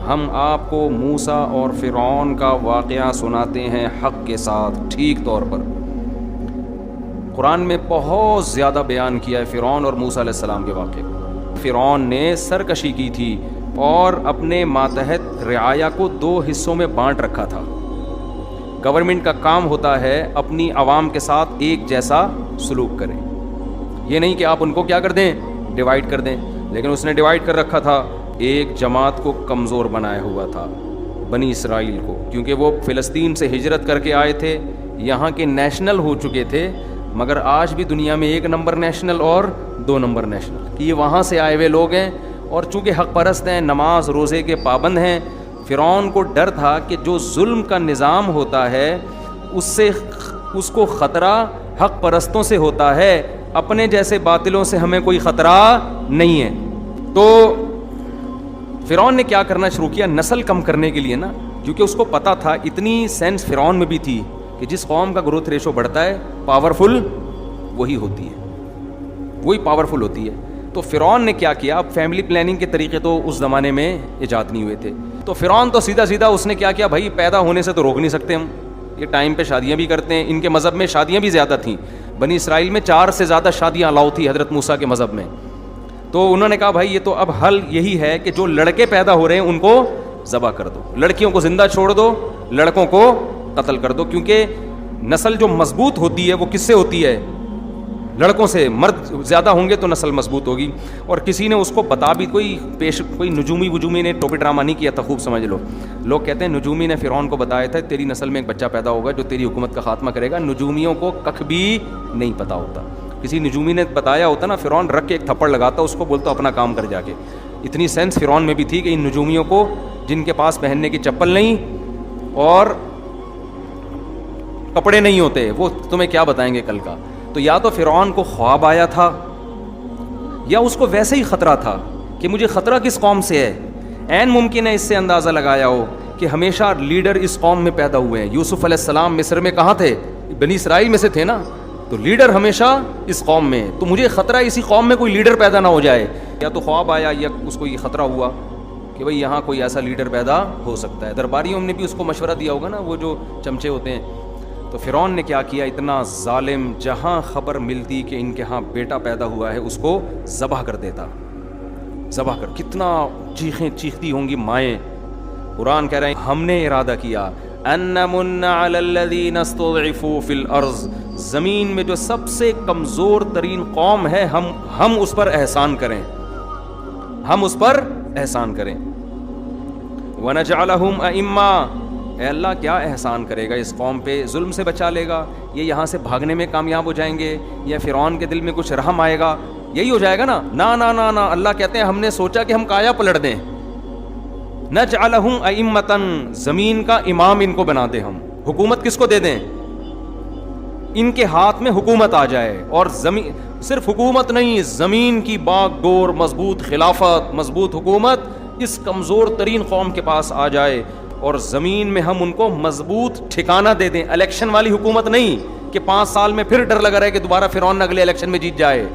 ہم آپ کو موسیٰ اور فرعون کا واقعہ سناتے ہیں حق کے ساتھ، ٹھیک طور پر۔ قرآن میں بہت زیادہ بیان کیا ہے فرعون اور موسیٰ علیہ السلام کے واقعے کو۔ فرعون نے سرکشی کی تھی اور اپنے ماتحت رعایا کو 2 حصوں میں بانٹ رکھا تھا۔ گورنمنٹ کا کام ہوتا ہے اپنی عوام کے ساتھ ایک جیسا سلوک کریں، یہ نہیں کہ آپ ان کو کیا کر دیں، ڈیوائیڈ کر دیں، لیکن اس نے ڈیوائیڈ کر رکھا تھا۔ ایک جماعت کو کمزور بنایا ہوا تھا، بنی اسرائیل کو، کیونکہ وہ فلسطین سے ہجرت کر کے آئے تھے، یہاں کے نیشنل ہو چکے تھے، مگر آج بھی دنیا میں 1 نمبر نیشنل اور 2 نمبر نیشنل، کہ یہ وہاں سے آئے ہوئے لوگ ہیں، اور چونکہ حق پرست ہیں، نماز روزے کے پابند ہیں۔ فرعون کو ڈر تھا کہ جو ظلم کا نظام ہوتا ہے اس کو خطرہ حق پرستوں سے ہوتا ہے، اپنے جیسے باطلوں سے ہمیں کوئی خطرہ نہیں ہے۔ تو فرعون نے کیا کرنا شروع کیا، نسل کم کرنے کے لیے نا، کیونکہ اس کو پتا تھا، اتنی سینس فرعون میں بھی تھی کہ جس قوم کا گروتھ ریشو بڑھتا ہے پاورفل وہی ہوتی ہے، وہی پاورفل ہوتی ہے۔ تو فرعون نے کیا کیا، اب فیملی پلاننگ کے طریقے تو اس زمانے میں ایجاد نہیں ہوئے تھے، تو فرعون تو سیدھا اس نے کیا بھائی پیدا ہونے سے تو روک نہیں سکتے ہم، یہ ٹائم پہ شادیاں بھی کرتے ہیں، ان کے مذہب میں شادیاں بھی زیادہ تھیں، بنی اسرائیل میں 4 سے زیادہ شادیاں الاؤ تھی حضرت موسیٰ کے مذہب میں۔ تو انہوں نے کہا بھائی یہ تو اب حل یہی ہے کہ جو لڑکے پیدا ہو رہے ہیں ان کو ذبح کر دو، لڑکیوں کو زندہ چھوڑ دو، لڑکوں کو قتل کر دو، کیونکہ نسل جو مضبوط ہوتی ہے وہ کس سے ہوتی ہے، لڑکوں سے۔ مرد زیادہ ہوں گے تو نسل مضبوط ہوگی۔ اور کسی نے اس کو بتا بھی، کوئی نجومی نے ٹوپی ڈرامہ نہیں کیا تھا، خوب سمجھ لو، لوگ کہتے ہیں نجومی نے فرعون کو بتایا تھا تیری نسل میں ایک بچہ پیدا ہوگا جو تیری حکومت کا خاتمہ کرے گا۔ نجومیوں کو کخ بھی نہیں پتا ہوتا، کسی نجومی نے بتایا ہوتا نا، فرعون رکھ کے ایک تھپڑ لگاتا، اس کو بولتا اپنا کام کر جا کے۔ اتنی سینس فرعون میں بھی تھی کہ ان نجومیوں کو، جن کے پاس پہننے کی چپل نہیں اور کپڑے نہیں ہوتے، وہ تمہیں کیا بتائیں گے کل کا۔ تو یا تو فرعون کو خواب آیا تھا، یا اس کو ویسے ہی خطرہ تھا کہ مجھے خطرہ کس قوم سے ہے۔ عین ممکن ہے اس سے اندازہ لگایا ہو کہ ہمیشہ لیڈر اس قوم میں پیدا ہوئے ہیں۔ یوسف علیہ السلام مصر میں کہاں تھے، بنی اسرائیل میں سے تھے نا، تو لیڈر ہمیشہ اس قوم میں، تو مجھے خطرہ اسی قوم میں کوئی لیڈر پیدا نہ ہو جائے۔ یا تو خواب آیا یا اس کو یہ خطرہ ہوا کہ بھئی یہاں کوئی ایسا لیڈر پیدا ہو سکتا ہے۔ درباریوں نے بھی اس کو مشورہ دیا ہوگا نا، وہ جو چمچے ہوتے ہیں۔ تو فرعون نے کیا کیا، اتنا ظالم، جہاں خبر ملتی کہ ان کے ہاں بیٹا پیدا ہوا ہے اس کو ذبح کر دیتا، ذبح کر۔ کتنا چیخیں چیختی ہوں گی مائیں۔ قرآن کہہ رہے ہیں ہم نے ارادہ کیا ان نمن علی الذین استضعفوا فی الارض، زمین میں جو سب سے کمزور ترین قوم ہے ہم اس پر احسان کریں، ہم اس پر احسان کریں۔ ونجعلہم ائمہ، اے اللہ کیا احسان کرے گا اس قوم پہ، ظلم سے بچا لے گا، یہ یہاں سے بھاگنے میں کامیاب ہو جائیں گے، یا فرعون کے دل میں کچھ رحم آئے گا، یہی ہو جائے گا نا؟ نا نا نا نا، اللہ کہتے ہیں ہم نے سوچا کہ ہم کایا پلٹ دیں، نجعلہم ائمۃ، زمین کا امام ان کو بنا دیں ہم، حکومت کس کو دے دیں، ان کے ہاتھ میں حکومت آ جائے، اور زمین صرف حکومت نہیں، زمین کی باغ ڈور مضبوط خلافت، مضبوط حکومت اس کمزور ترین قوم کے پاس آ جائے، اور زمین میں ہم ان کو مضبوط ٹھکانہ دے دیں۔ الیکشن والی حکومت نہیں کہ 5 سال میں پھر ڈر لگا رہے کہ دوبارہ فرعون اگلے الیکشن میں جیت جائے۔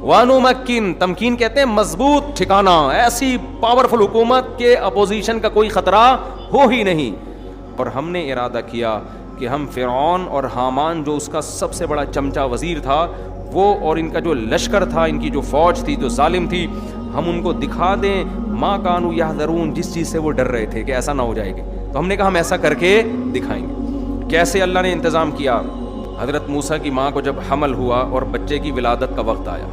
وَنُمَكِّن، تمکین کہتے ہیں مضبوط ٹھکانہ، ایسی پاورفل حکومت کہ اپوزیشن کا کوئی خطرہ ہو ہی نہیں۔ اور ہم نے ارادہ کیا کہ ہم فرعون اور حامان، جو اس کا سب سے بڑا چمچا وزیر تھا، وہ اور ان کا جو لشکر تھا، ان کی جو فوج تھی جو ظالم تھی، ہم ان کو دکھا دیں ما کانوا یحذرون، جس چیز سے وہ ڈر رہے تھے کہ ایسا نہ ہو جائے گا، تو ہم نے کہا ہم ایسا کر کے دکھائیں گے۔ کیسے اللہ نے انتظام کیا، حضرت موسیٰ کی ماں کو جب حمل ہوا اور بچے کی ولادت کا وقت آیا،